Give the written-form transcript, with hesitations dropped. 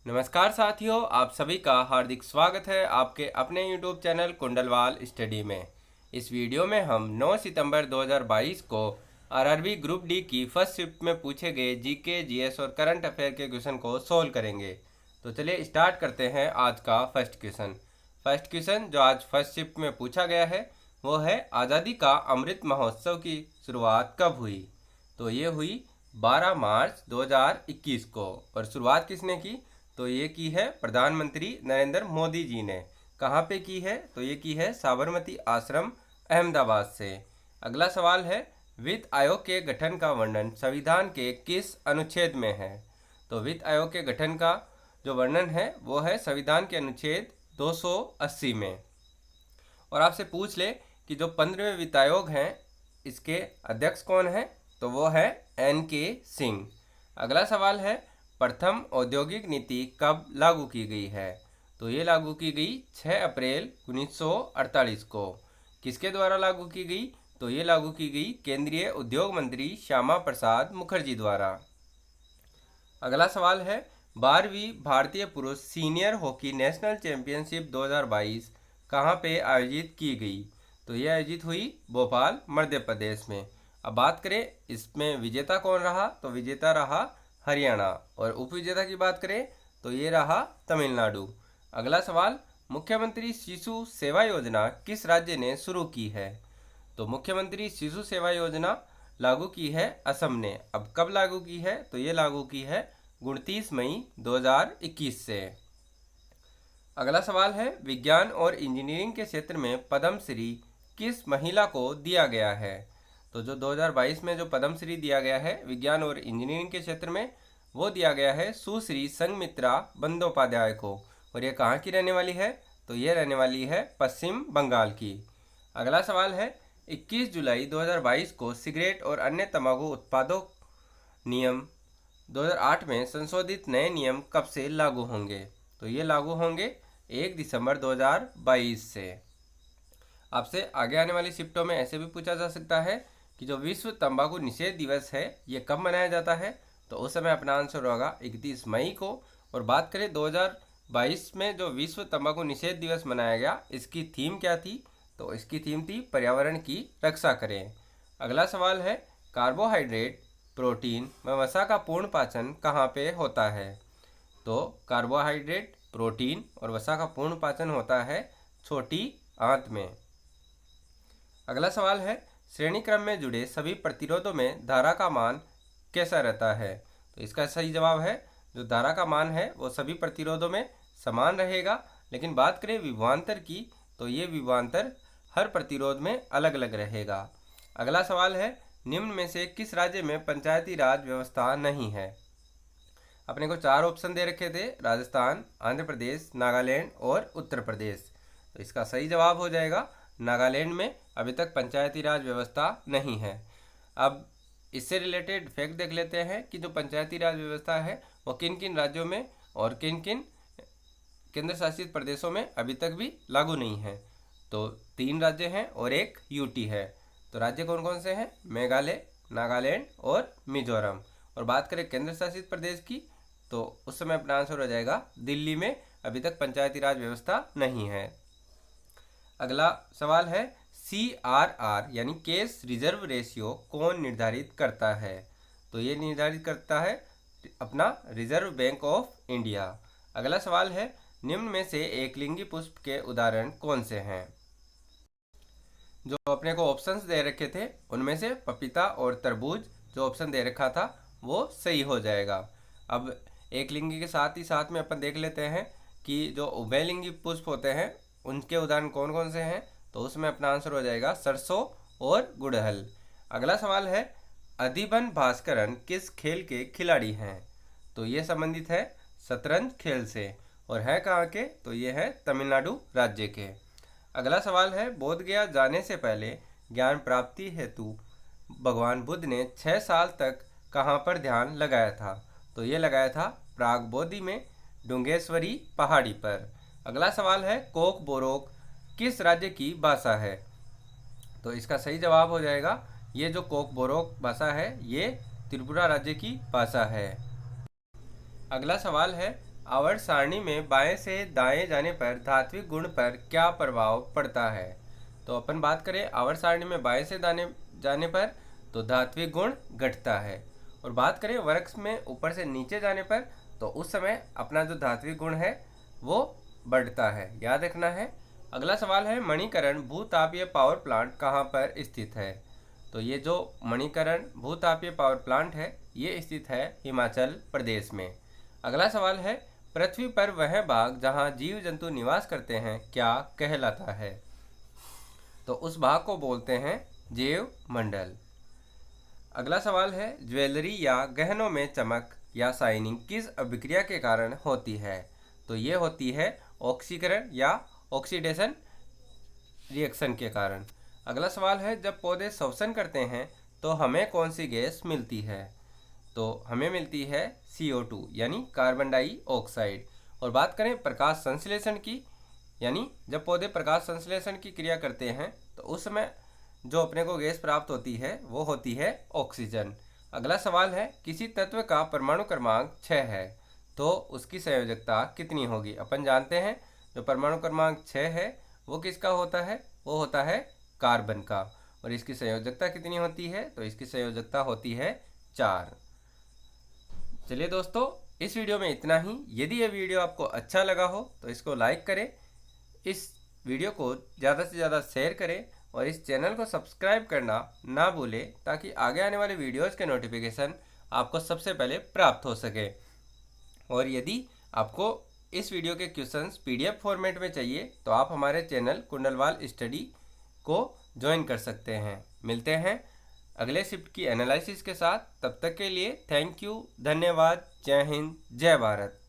नमस्कार साथियों, आप सभी का हार्दिक स्वागत है आपके अपने YouTube चैनल कुंडलवाल स्टडी में। इस वीडियो में हम 9 सितंबर 2022 को आरआरबी ग्रुप डी की फर्स्ट शिफ्ट में पूछे गए जीके, जीएस और करंट अफेयर के क्वेश्चन को सोल्व करेंगे। तो चलिए स्टार्ट करते हैं आज का फर्स्ट क्वेश्चन। फर्स्ट क्वेश्चन जो आज फर्स्ट शिफ्ट में पूछा गया है वो है, आज़ादी का अमृत महोत्सव की शुरुआत कब हुई? तो ये हुई 12 मार्च 2021 को। और शुरुआत किसने की? तो ये की है प्रधानमंत्री नरेंद्र मोदी जी ने। कहाँ पे की है? तो ये की है साबरमती आश्रम, अहमदाबाद से। अगला सवाल है, वित्त आयोग के गठन का वर्णन संविधान के किस अनुच्छेद में है? तो वित्त आयोग के गठन का जो वर्णन है वो है संविधान के अनुच्छेद 280 में। और आपसे पूछ ले कि जो 15वें वित्त आयोग हैं इसके अध्यक्ष कौन है? तो वो है एन.के. सिंह। अगला सवाल है, प्रथम औद्योगिक नीति कब लागू की गई है? तो ये लागू की गई 6 अप्रैल 1948 को। किसके द्वारा लागू की गई? तो ये लागू की गई केंद्रीय उद्योग मंत्री श्यामा प्रसाद मुखर्जी द्वारा। अगला सवाल है, 12वीं भारतीय पुरुष सीनियर हॉकी नेशनल चैंपियनशिप 2022 कहाँ पे आयोजित की गई? तो ये आयोजित हुई भोपाल, मध्य प्रदेश में। अब बात करें इसमें विजेता कौन रहा? तो विजेता रहा हरियाणा। और उपविजेता की बात करें तो ये रहा तमिलनाडु। अगला सवाल, मुख्यमंत्री शिशु सेवा योजना किस राज्य ने शुरू की है? तो मुख्यमंत्री शिशु सेवा योजना लागू की है असम ने। अब कब लागू की है? तो ये लागू की है 29 मई 2021 से। अगला सवाल है, विज्ञान और इंजीनियरिंग के क्षेत्र में पद्मश्री किस महिला को दिया गया है? तो जो 2022 में जो पद्मश्री दिया गया है विज्ञान और इंजीनियरिंग के क्षेत्र में, वो दिया गया है सुश्री संघमित्रा बंदोपाध्याय को। और ये कहाँ की रहने वाली है? तो ये रहने वाली है पश्चिम बंगाल की। अगला सवाल है, 21 जुलाई 2022 को सिगरेट और अन्य तंबाकू उत्पादों नियम 2008 में संशोधित नए नियम कब से लागू होंगे? तो ये लागू होंगे 1 दिसंबर 2022 से। आपसे आगे आने वाली शिफ्टों में ऐसे भी पूछा जा सकता है कि जो विश्व तंबाकू निषेध दिवस है ये कब मनाया जाता है? तो उस समय अपना आंसर होगा 31 मई को। और बात करें 2022 में जो विश्व तंबाकू निषेध दिवस मनाया गया, इसकी थीम क्या थी? तो इसकी थीम थी पर्यावरण की रक्षा करें। अगला सवाल है, कार्बोहाइड्रेट, प्रोटीन व वसा का पूर्ण पाचन कहाँ पे होता है? तो कार्बोहाइड्रेट, प्रोटीन और वसा का पूर्ण पाचन होता है छोटी आंत में। अगला सवाल है, श्रेणी क्रम में जुड़े सभी प्रतिरोधों में धारा का मान कैसा रहता है? तो इसका सही जवाब है, जो धारा का मान है वो सभी प्रतिरोधों में समान रहेगा। लेकिन बात करें विभवांतर की, तो ये विभवांतर हर प्रतिरोध में अलग अलग रहेगा। अगला सवाल है, निम्न में से किस राज्य में पंचायती राज व्यवस्था नहीं है? अपने को 4 ऑप्शन दे रखे थे, राजस्थान, आंध्र प्रदेश, नागालैंड और उत्तर प्रदेश। तो इसका सही जवाब हो जाएगा नागालैंड में अभी तक पंचायती राज व्यवस्था नहीं है। अब इससे रिलेटेड फैक्ट देख लेते हैं कि जो पंचायती राज व्यवस्था है वो किन किन राज्यों में और किन किन केंद्र शासित प्रदेशों में अभी तक भी लागू नहीं है। तो 3 राज्य हैं और एक यूटी है। तो राज्य कौन कौन से हैं? मेघालय, नागालैंड और मिजोरम। और बात करें केंद्र शासित प्रदेश की, तो उस समय अपना आंसर हो जाएगा दिल्ली में अभी तक पंचायती राज व्यवस्था नहीं है। अगला सवाल है, CRR यानी केस रिजर्व रेशियो कौन निर्धारित करता है? तो ये निर्धारित करता है अपना रिजर्व बैंक ऑफ इंडिया। अगला सवाल है, निम्न में से एक लिंगी पुष्प के उदाहरण कौन से हैं? जो अपने को ऑप्शंस दे रखे थे उनमें से पपीता और तरबूज जो ऑप्शन दे रखा था वो सही हो जाएगा। अब एक लिंगी के साथ ही साथ में अपन देख लेते हैं कि जो उभयलिंगी पुष्प होते हैं उनके उदाहरण कौन कौन से हैं। तो उसमें अपना आंसर हो जाएगा सरसों और गुड़हल। अगला सवाल है, अधिबन भास्करन किस खेल के खिलाड़ी हैं? तो ये संबंधित है शतरंज खेल से। और है कहाँ के? तो ये है तमिलनाडु राज्य के। अगला सवाल है, बोध गया जाने से पहले ज्ञान प्राप्ति हेतु भगवान बुद्ध ने 6 साल तक कहाँ पर ध्यान लगाया था? तो ये लगाया था प्राग बोधि में, डुंगेश्वरी पहाड़ी पर। अगला सवाल है, कोक बोरोक किस राज्य की भाषा है? तो इसका सही जवाब हो जाएगा, ये जो कोक बोरोक भाषा है ये त्रिपुरा राज्य की भाषा है। अगला सवाल है, आवर्त सारणी में बाएं से दाएं जाने पर धात्विक गुण पर क्या प्रभाव पड़ता है। तो अपन बात करें आवर्त सारणी में बाएं से दाएं जाने पर तो धात्विक गुण घटता है, और बात करें वृक्ष में ऊपर से नीचे जाने पर तो उस समय अपना जो धात्विक गुण है वो बढ़ता है, याद रखना है। अगला सवाल है मणिकरण भूतापीय पावर प्लांट कहाँ पर स्थित है। तो ये जो मणिकरण भूतापीय पावर प्लांट है ये स्थित है हिमाचल प्रदेश में। अगला सवाल है पृथ्वी पर वह भाग जहाँ जीव जंतु निवास करते हैं क्या कहलाता है। तो उस भाग को बोलते हैं जैव मंडल। अगला सवाल है ज्वेलरी या गहनों में चमक या शाइनिंग किस अभिक्रिया के कारण होती है। तो ये होती है ऑक्सीकरण या ऑक्सीडेशन रिएक्शन के कारण। अगला सवाल है जब पौधे श्वसन करते हैं तो हमें कौन सी गैस मिलती है। तो हमें मिलती है CO2 यानी कार्बन डाइऑक्साइड। और बात करें प्रकाश संश्लेषण की, यानी जब पौधे प्रकाश संश्लेषण की क्रिया करते हैं तो उस समय जो अपने को गैस प्राप्त होती है वो होती है ऑक्सीजन। अगला सवाल है किसी तत्व का परमाणु क्रमांक 6 है तो उसकी संयोजकता कितनी होगी। अपन जानते हैं जो परमाणु क्रमांक 6 है वो किसका होता है, वो होता है कार्बन का। और इसकी संयोजकता कितनी होती है, तो इसकी संयोजकता होती है 4। चलिए दोस्तों, इस वीडियो में इतना ही। यदि ये वीडियो आपको अच्छा लगा हो तो इसको लाइक करें, इस वीडियो को ज़्यादा से ज़्यादा शेयर करें और इस चैनल को सब्सक्राइब करना ना भूलें ताकि आगे आने वाले वीडियोज़ के नोटिफिकेशन आपको सबसे पहले प्राप्त हो सके। और यदि आपको इस वीडियो के क्वेश्चंस PDF फॉर्मेट में चाहिए तो आप हमारे चैनल कुंडलवाल स्टडी को ज्वाइन कर सकते हैं। मिलते हैं अगले शिफ्ट की एनालिसिस के साथ, तब तक के लिए थैंक यू, धन्यवाद, जय हिंद, जय भारत।